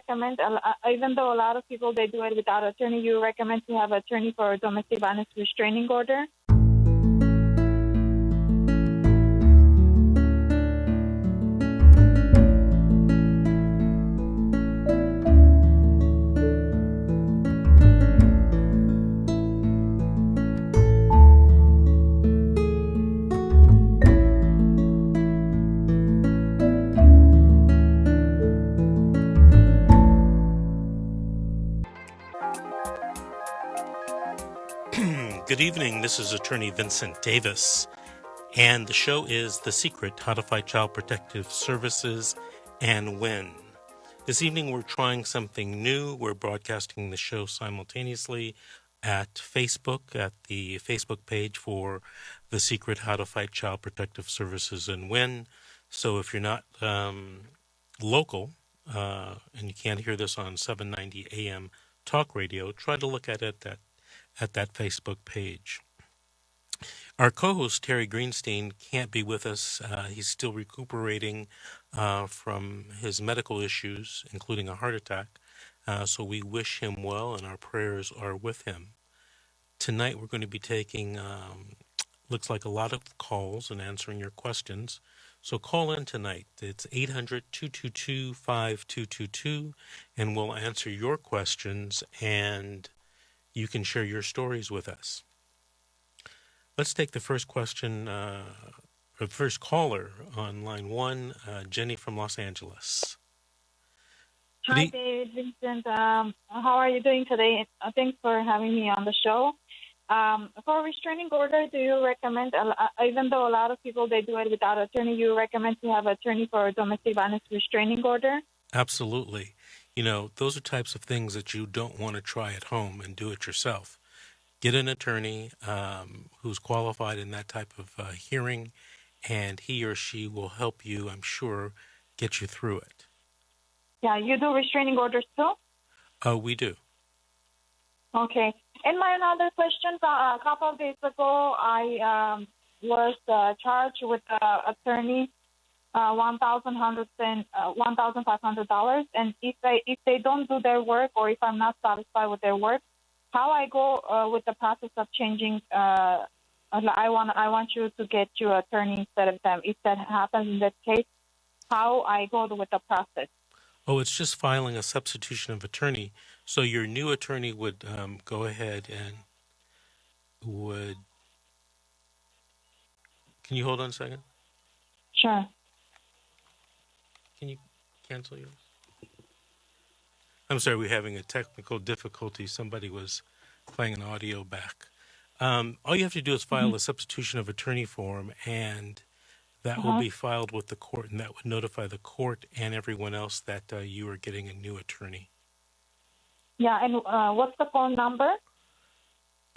recommend, even though a lot of people, they do it without attorney, you recommend to have an attorney for a domestic violence restraining order? Good evening, this is Attorney Vincent Davis, and the show is The Secret, How to Fight Child Protective Services and Win. This evening we're trying something new. We're broadcasting the show simultaneously at Facebook, at the Facebook page for The Secret, How to Fight Child Protective Services and Win. So if you're not local and you can't hear this on 790 AM Talk Radio, try to look at it at that Facebook page. Our co-host, Terry Greenstein, can't be with us. He's still recuperating from his medical issues, including a heart attack. So we wish him well, and our prayers are with him. Tonight we're going to be taking, looks like a lot of calls and answering your questions. So call in tonight. It's 800-222-5222, and we'll answer your questions, and you can share your stories with us. Let's take the first question, the first caller on line one, Jenny from Los Angeles. Hi, David, Vincent. How are you doing today? Thanks for having me on the show. For a restraining order, do you recommend, even though a lot of people, they do it without attorney, you recommend to have an attorney for a domestic violence restraining order? Absolutely. You know, those are types of things that you don't want to try at home and do it yourself. Get an attorney who's qualified in that type of hearing, and he or she will help you, I'm sure, get you through it. Yeah, you do restraining orders too? We do. Okay. And my another question, a couple of days ago, I was charged with attorney $1,500, and if they don't do their work, or if I'm not satisfied with their work, how I go with the process of changing? I want you to get your attorney instead of them. If that happens in that case, how I go with the process? Oh, it's just filing a substitution of attorney. So your new attorney would go ahead and would. Can you hold on a second? Sure. Can you cancel yours? I'm sorry, we're having a technical difficulty. Somebody was playing an audio back. All you have to do is file a substitution of attorney form, and that will be filed with the court, and that would notify the court and everyone else that you are getting a new attorney. Yeah, and what's the phone number?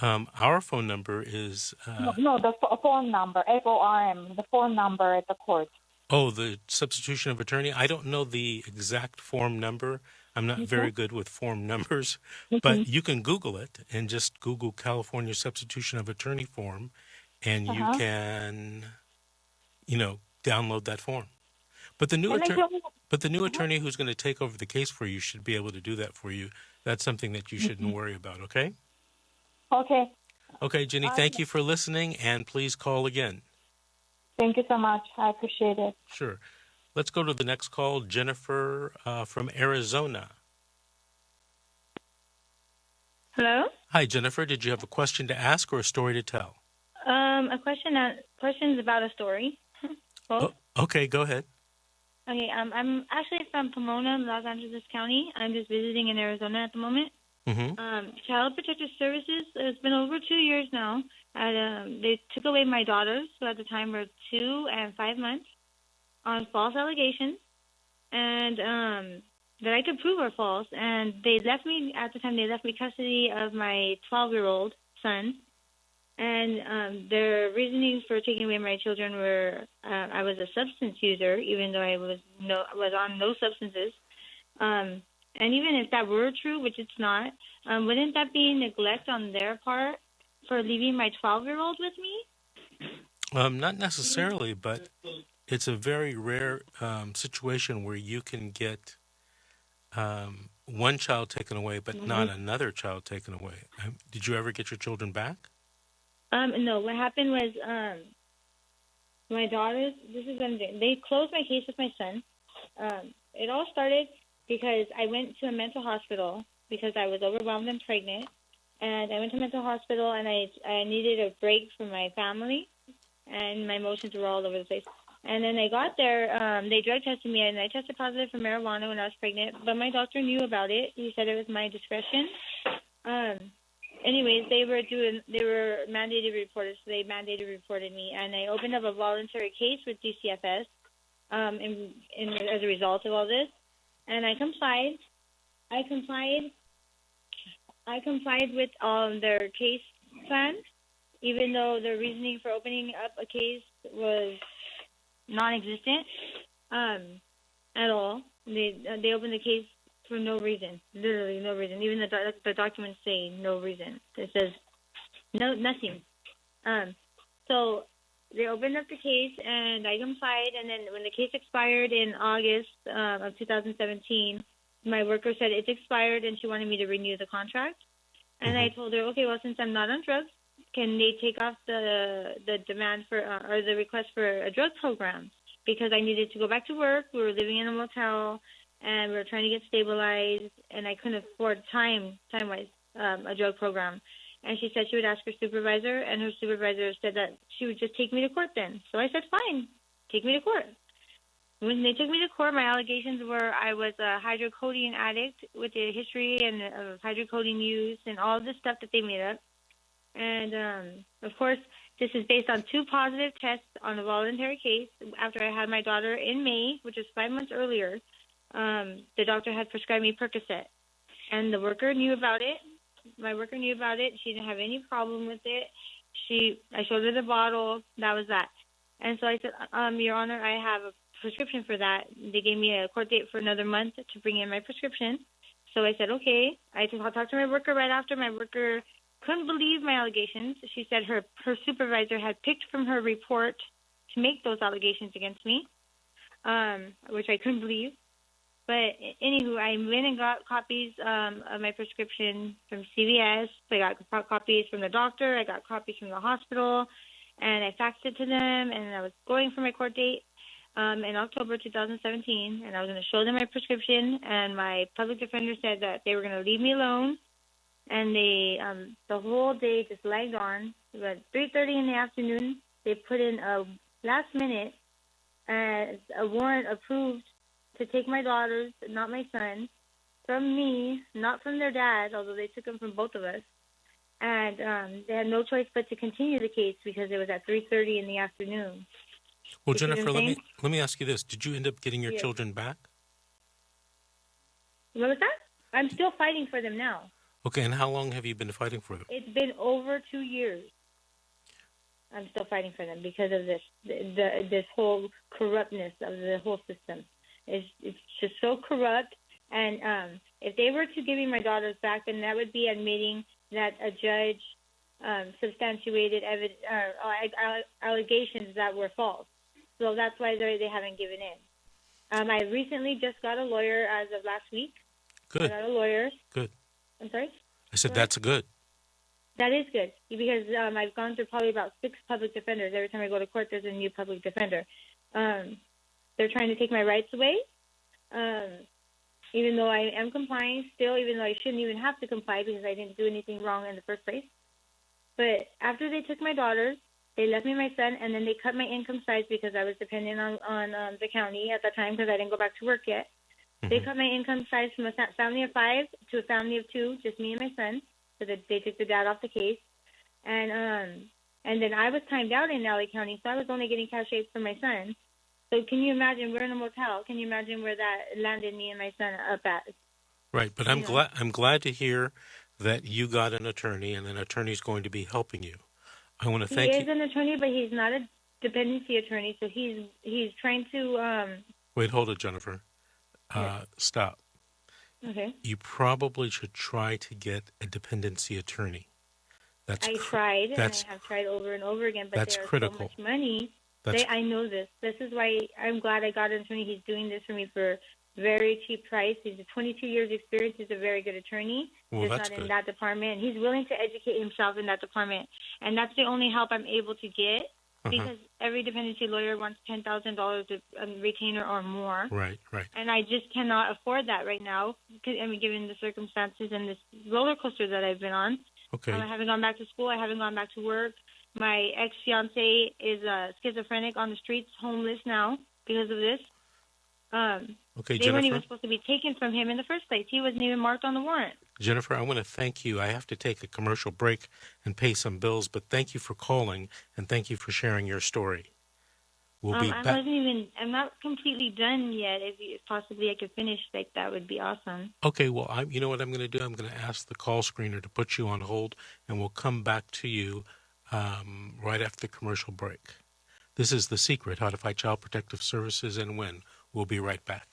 Our phone number is... No, the phone number, FORM, the phone number at the court. Oh, the substitution of attorney? I don't know the exact form number. I'm not very good with form numbers, but you can Google it and just Google California substitution of attorney form, and you can, download that form. But the new attorney who's going to take over the case for you should be able to do that for you. That's something that you shouldn't worry about, okay? Okay. Okay, Jenny, thank you for listening, and please call again. Thank you so much. I appreciate it. Sure. Let's go to the next call, Jennifer from Arizona. Hello? Hi, Jennifer. Did you have a question to ask or a story to tell? Question's about a story. Okay, go ahead. Okay, I'm actually from Pomona, Los Angeles County. I'm just visiting in Arizona at the moment. Child Protective Services, it's been over 2 years now. They took away my daughters, who at the time were 2 and 5 months, on false allegations, and that I could prove are false. And they left me, at the time, custody of my 12-year-old son. And their reasonings for taking away my children were I was a substance user, even though I was on no substances. And even if that were true, which it's not, wouldn't that be neglect on their part for leaving my 12-year-old with me? Not necessarily, but it's a very rare situation where you can get one child taken away, but not another child taken away. Did you ever get your children back? No. What happened was my daughters. This is when they closed my case with my son. It all started because I went to a mental hospital because I was overwhelmed and pregnant, and I went to a mental hospital and I needed a break from my family, and my emotions were all over the place. And then I got there, they drug tested me, and I tested positive for marijuana when I was pregnant, but my doctor knew about it. He said it was my discretion. Anyways, they were mandated reporters, so they mandated reported me, and I opened up a voluntary case with DCFS as a result of all this, and I complied. I complied with their case plan, even though the reasoning for opening up a case was non-existent at all. They opened the case for no reason, literally no reason. Even the documents say no reason. It says nothing. So they opened up the case, and I complied. And then when the case expired in August of 2017, my worker said it's expired, and she wanted me to renew the contract. And I told her, okay, well, since I'm not on drugs, can they take off the demand for or the request for a drug program? Because I needed to go back to work. We were living in a motel, and we were trying to get stabilized, and I couldn't afford time-wise a drug program. And she said she would ask her supervisor, and her supervisor said that she would just take me to court then. So I said, fine, take me to court. When they took me to court, my allegations were I was a hydrocodone addict with a history of hydrocodone use and all the stuff that they made up. And, of course, this is based on 2 positive tests on a voluntary case. After I had my daughter in May, which was 5 months earlier, the doctor had prescribed me Percocet. And the worker knew about it. My worker knew about it. She didn't have any problem with it. I showed her the bottle. That was that. And so I said, Your Honor, I have a prescription for that. They gave me a court date for another month to bring in my prescription. So I said, okay. I talked to my worker right after. My worker couldn't believe my allegations. She said her supervisor had picked from her report to make those allegations against me, which I couldn't believe. But anywho, I went and got copies of my prescription from CVS. I got copies from the doctor. I got copies from the hospital, and I faxed it to them. And I was going for my court date in October 2017, and I was going to show them my prescription. And my public defender said that they were going to leave me alone. And they the whole day just lagged on. About 3:30 in the afternoon, they put in a last minute as a warrant approved to take my daughters, not my son, from me, not from their dad, although they took them from both of us. And they had no choice but to continue the case because it was at 3:30 in the afternoon. Well, Jennifer, let me ask you this: did you end up getting your children back? What was that? I'm still fighting for them now. Okay, and how long have you been fighting for them? It's been over 2 years. I'm still fighting for them because of this whole corruptness of the whole system. It's just so corrupt. And if they were to give me my daughters back, then that would be admitting that a judge substantiated allegations that were false. So that's why they haven't given in. I recently just got a lawyer as of last week. Good. I got a lawyer. Good. I'm sorry? I said that's good. That is good because I've gone through probably about 6 public defenders. Every time I go to court, there's a new public defender. They're trying to take my rights away, even though I am complying still, even though I shouldn't even have to comply because I didn't do anything wrong in the first place. But after they took my daughters, they left me my son, and then they cut my income size because I was dependent on the county at that time because I didn't go back to work yet. They cut my income size from a family of 5 to a family of 2, just me and my son, so that they took the dad off the case. And then I was timed out in LA County, so I was only getting CashApp for my son. So can you imagine, we're in a motel. Can you imagine where that landed me and my son up at? Right, but I'm glad to hear that you got an attorney, and an attorney's going to be helping you. I want to thank you. He is an attorney, but he's not a dependency attorney, so he's trying to... Wait, hold it, Jennifer. Stop. Okay. You probably should try to get a dependency attorney. I tried, and I have tried over and over again, but that's critical. So much money. I know this. This is why I'm glad I got an attorney. He's doing this for me for very cheap price. He's a 22 years experience. He's a very good attorney. Well, Just that's not good. in that department. He's willing to educate himself in that department. And that's the only help I'm able to get because every dependency lawyer wants $10,000 a retainer or more. Right, right. And I just cannot afford that right now, given the circumstances and this roller coaster that I've been on. Okay. I haven't gone back to school. I haven't gone back to work. My ex-fiance is schizophrenic on the streets, homeless now because of this. Okay, they Jennifer? weren't even supposed to be taken from him in the first place. He wasn't even marked on the warrant. Jennifer, I want to thank you. I have to take a commercial break and pay some bills, but thank you for calling and thank you for sharing your story. We'll be back. I'm not completely done yet. If possibly I could finish, that would be awesome. Okay, well, you know what I'm going to do? I'm going to ask the call screener to put you on hold, and we'll come back to you right after the commercial break. This is The Secret, How to Fight Child Protective Services and Win. We'll be right back.